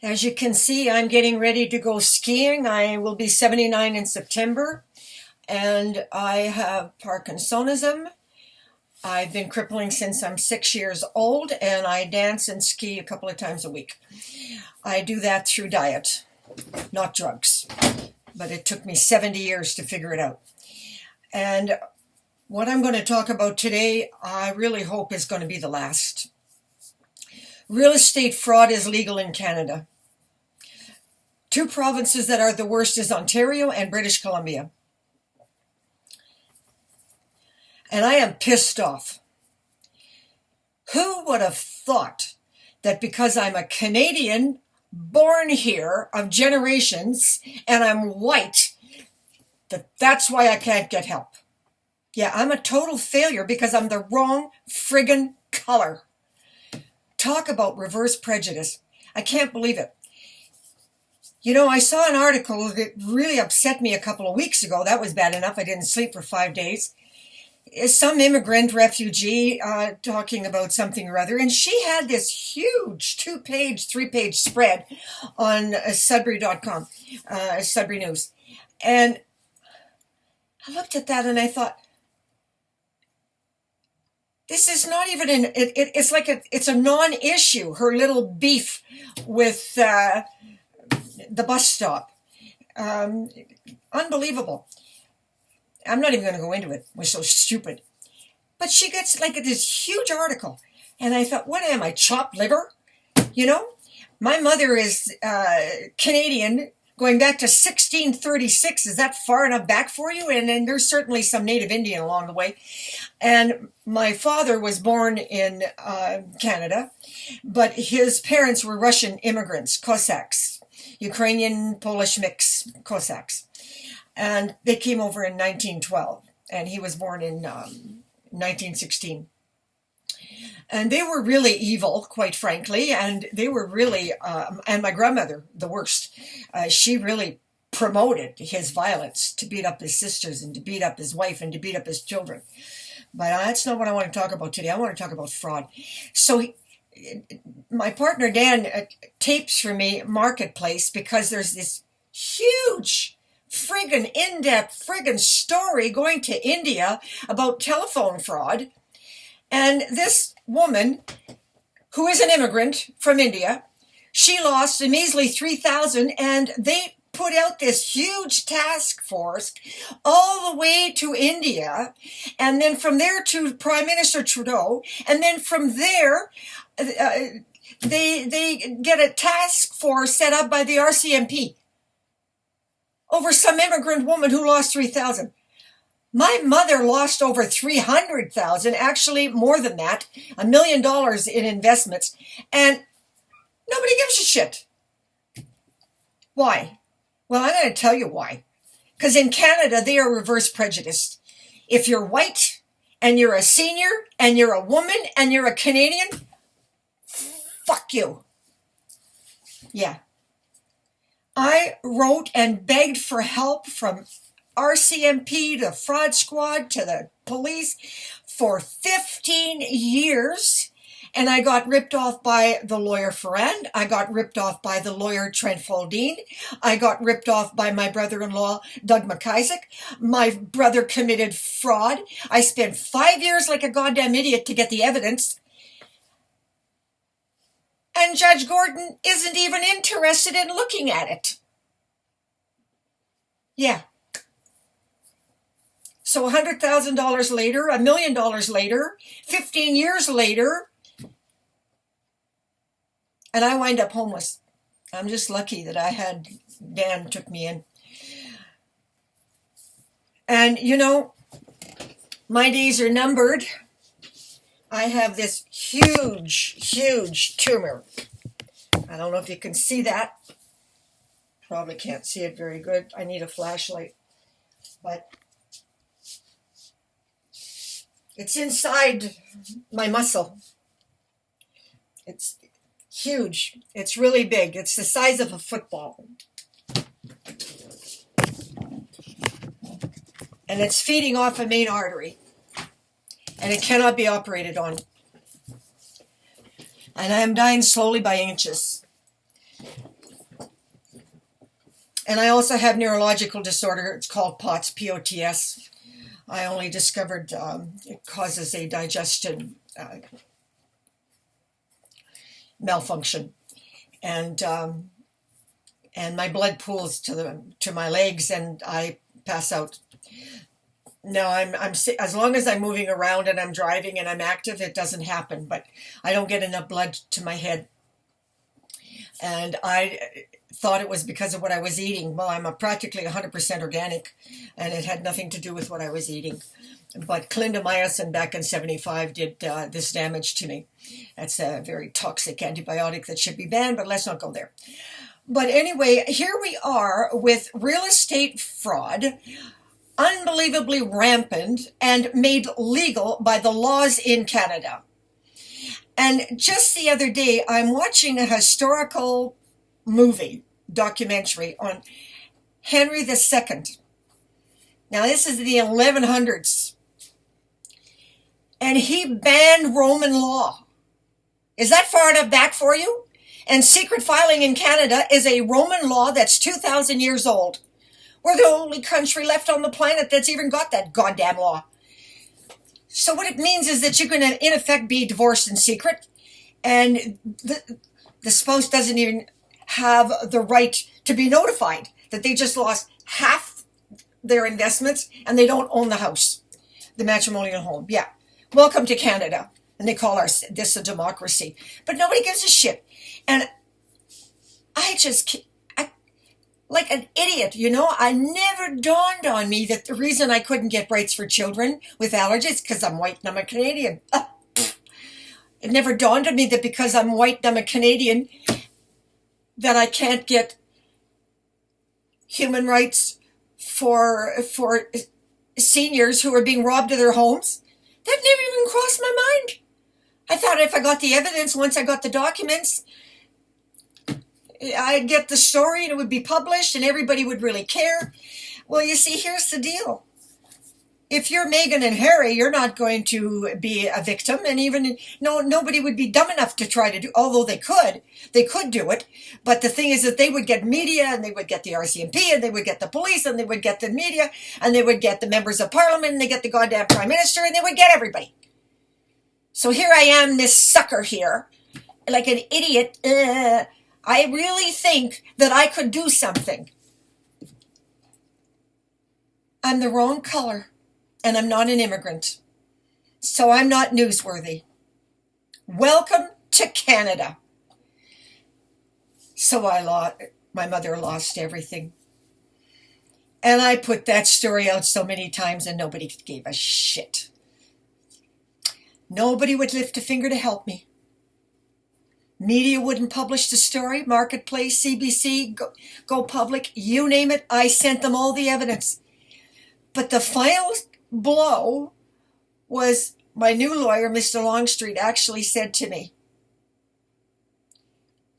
As you can see, I'm getting ready to go skiing. I will be 79 in September, and I have Parkinsonism. I've been crippling since I'm 6 years old, and I dance and ski a couple of times a week. I do that through diet, not drugs, but it took me 70 years to figure it out. And what I'm going to talk about today, I really hope is going to be the last. Real estate fraud is legal in Canada. Two provinces that are the worst is Ontario and British Columbia. And I am pissed off. Who would have thought that because I'm a Canadian born here of generations and I'm white, that's why I can't get help? Yeah, I'm a total failure because I'm the wrong friggin' color. Talk about reverse prejudice. I can't believe it. You know, I saw an article that really upset me a couple of weeks ago. That was bad enough. I didn't sleep for 5 days. Some immigrant refugee talking about something or other, and she had this huge 2-page, 3-page spread on Sudbury.com, Sudbury News. And I looked at that and I thought, this is not even it's like it's a non-issue, her little beef with the bus stop. Unbelievable. I'm not even going to go into it. We're so stupid. But she gets like this huge article. And I thought, what am I, chopped liver? You know, my mother is Canadian, going back to 1636. Is that far enough back for you? And then there's certainly some native Indian along the way. And my father was born in Canada, but his parents were Russian immigrants, Cossacks. Ukrainian, Polish mix Cossacks. And they came over in 1912, and he was born in 1916. And they were really evil, quite frankly, and they were really, and my grandmother, the worst. She really promoted his violence, to beat up his sisters and to beat up his wife and to beat up his children. But that's not what I want to talk about today. I want to talk about fraud. So my partner Dan tapes for me Marketplace because there's this huge friggin' in-depth friggin' story going to India about telephone fraud. And this woman, who is an immigrant from India, she lost a measly $3,000, and they put out this huge task force all the way to India, and then from there to Prime Minister Trudeau, and then from there they get a task force set up by the RCMP over some immigrant woman who lost $3,000. My mother lost over $300,000, actually more than that, $1 million in investments, and nobody gives a shit. Why? Well, I'm going to tell you why. Because in Canada, they are reverse prejudiced. If you're white and you're a senior and you're a woman and you're a Canadian, fuck you. Yeah. I wrote and begged for help from RCMP to fraud squad to the police for 15 years. And I got ripped off by the lawyer Ferrand. I got ripped off by the lawyer Trent Faldine. I got ripped off by my brother-in-law, Doug McIsaac. My brother committed fraud. I spent 5 years like a goddamn idiot to get the evidence. And Judge Gordon isn't even interested in looking at it. Yeah. So $100,000 later, $1 million later, 15 years later, and I wind up homeless. I'm just lucky that I had Dan took me in. And, you know, my days are numbered. I have this huge tumor. I don't know if you can see that. Probably can't see it very good. I need a flashlight. But it's inside my muscle. It's huge. It's really big. It's the size of a football. And it's feeding off a main artery. And it cannot be operated on. And I am dying slowly by inches. And I also have neurological disorder. It's called POTS, P-O-T-S. I only discovered it causes a digestion malfunction, and my blood pools to my legs, and I pass out. No, I'm as long as I'm moving around and I'm driving and I'm active, it doesn't happen. But I don't get enough blood to my head, and I thought it was because of what I was eating. Well, I'm practically 100% organic, and it had nothing to do with what I was eating. But clindamycin back in '75 did this damage to me. That's a very toxic antibiotic that should be banned, but let's not go there. But anyway, here we are with real estate fraud, unbelievably rampant and made legal by the laws in Canada. And just the other day, I'm watching a historical documentary on Henry II. Now, this is the 1100s. And he banned Roman law. Is that far enough back for you? And secret filing in Canada is a Roman law that's 2,000 years old. We're the only country left on the planet that's even got that goddamn law. So what it means is that you're going to, in effect, be divorced in secret. And the spouse doesn't even have the right to be notified that they just lost half their investments and they don't own the house, the matrimonial home. Yeah. Welcome to Canada. And they call this a democracy. But nobody gives a shit. And like an idiot, I never dawned on me that the reason I couldn't get rights for children with allergies because I'm white and I'm a Canadian. It never dawned on me that because I'm white and I'm a Canadian that I can't get human rights for seniors who are being robbed of their homes. That never even crossed my mind. I thought if I got the evidence, once I got the documents, I'd get the story and it would be published and everybody would really care. Well, you see, here's the deal. If you're Meghan and Harry, you're not going to be a victim, and even nobody would be dumb enough to try to do, although they could do it. But the thing is that they would get media, and they would get the RCMP, and they would get the police, and they would get the media, and they would get the members of parliament, and they get the goddamn prime minister, and they would get everybody. So here I am, this sucker here, like an idiot. I really think that I could do something. I'm the wrong color. And I'm not an immigrant. So I'm not newsworthy. Welcome to Canada. So my mother lost everything. And I put that story out so many times and nobody gave a shit. Nobody would lift a finger to help me. Media wouldn't publish the story. Marketplace, CBC, Go Public, you name it. I sent them all the evidence. But the final blow was my new lawyer, Mr. Longstreet, actually said to me,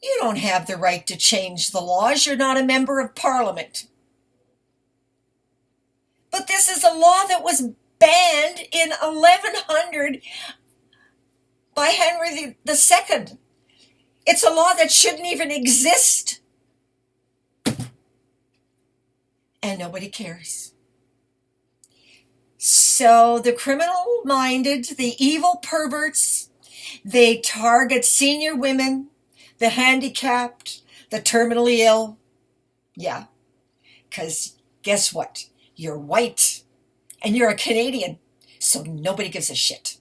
"You don't have the right to change the laws. You're not a member of parliament." But this is a law that was banned in 1100 by Henry II. It's a law that shouldn't even exist. And nobody cares. So the criminal-minded, the evil perverts, they target senior women, the handicapped, the terminally ill. Yeah, because guess what? You're white and you're a Canadian, so nobody gives a shit.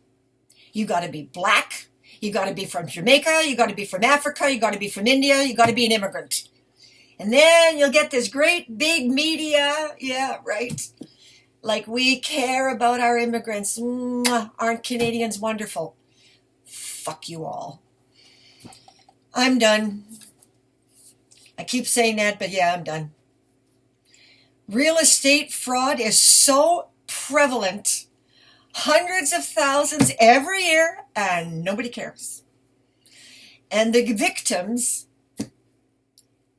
You got to be black. You got to be from Jamaica. You got to be from Africa. You got to be from India. You got to be an immigrant. And then you'll get this great big media. Yeah, right. Like we care about our immigrants. Aren't Canadians wonderful? Fuck you all. I'm done. I keep saying that, but yeah, I'm done. Real estate fraud is so prevalent. Hundreds of thousands every year, and nobody cares. And the victims,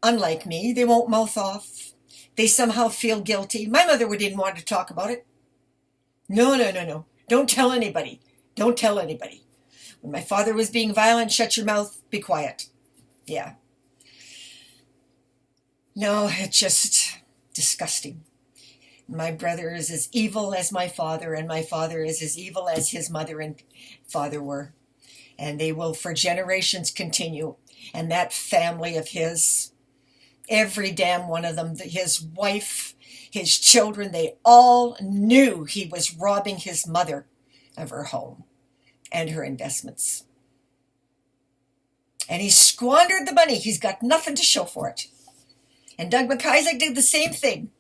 unlike me, they won't mouth off. They somehow feel guilty. My mother didn't want to talk about it. No. Don't tell anybody. Don't tell anybody. When my father was being violent, shut your mouth, be quiet. Yeah. No, it's just disgusting. My brother is as evil as my father, and my father is as evil as his mother and father were. And they will for generations continue. And that family of his, every damn one of them, his wife, his children, they all knew he was robbing his mother of her home and her investments. And he squandered the money. He's got nothing to show for it. And Doug McIsaac did the same thing.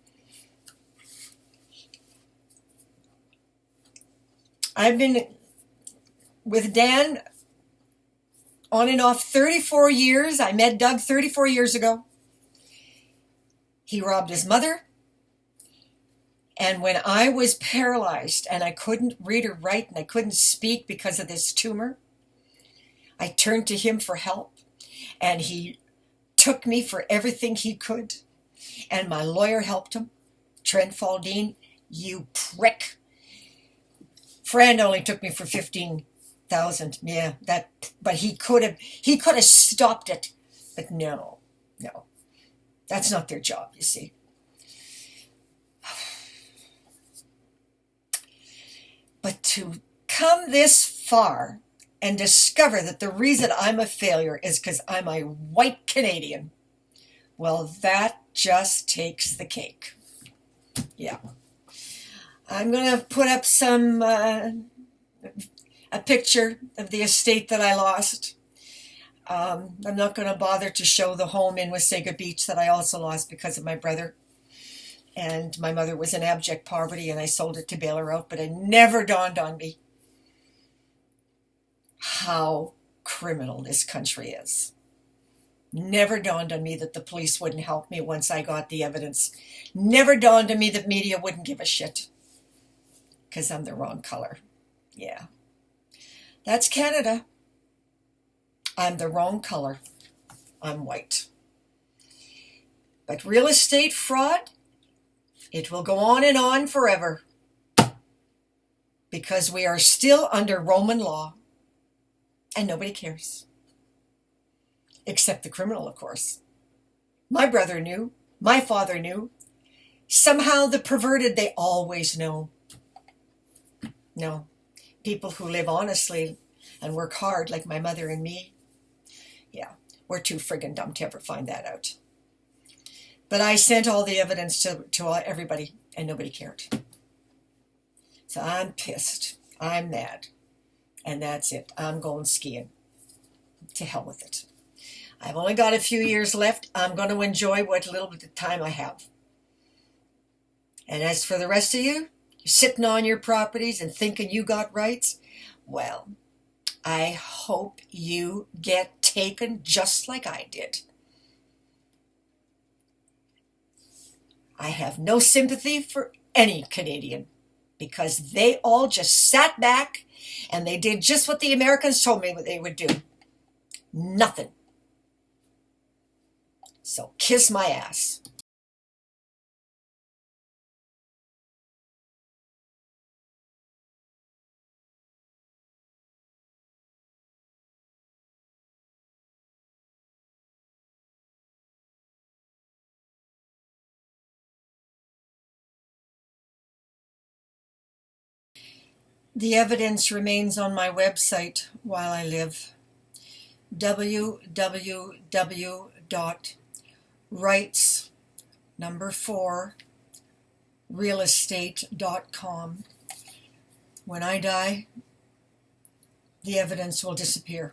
I've been with Dan on and off 34 years. I met Doug 34 years ago. He robbed his mother. And when I was paralyzed and I couldn't read or write and I couldn't speak because of this tumor, I turned to him for help. And he took me for everything he could. And my lawyer helped him. Trent Faldine, you prick. Fran only took me for 15,000. Yeah, but he could have stopped it. But no. That's not their job, you see. But to come this far and discover that the reason I'm a failure is because I'm a white Canadian, well, that just takes the cake. Yeah. I'm going to put up a picture of the estate that I lost. I'm not going to bother to show the home in Wasaga Beach that I also lost because of my brother. And my mother was in abject poverty and I sold it to bail her out, but it never dawned on me how criminal this country is. Never dawned on me that the police wouldn't help me once I got the evidence. Never dawned on me that media wouldn't give a shit. Because I'm the wrong color. Yeah. That's Canada. I'm the wrong color. I'm white. But real estate fraud, it will go on and on forever. Because we are still under Roman law. And nobody cares. Except the criminal, of course. My brother knew. My father knew. Somehow the perverted, they always know. No. People who live honestly and work hard like my mother and me, yeah, we're too friggin' dumb to ever find that out. But I sent all the evidence to everybody and nobody cared. So I'm pissed. I'm mad. And that's it. I'm going skiing. To hell with it. I've only got a few years left. I'm going to enjoy what little bit of time I have. And as for the rest of you, you're sitting on your properties and thinking you got rights, well, I hope you get taken just like I did. I have no sympathy for any Canadian because they all just sat back and they did just what the Americans told me what they would do. Nothing. So kiss my ass. The evidence remains on my website while I live. www.rights4realestate.com. When I die, the evidence will disappear.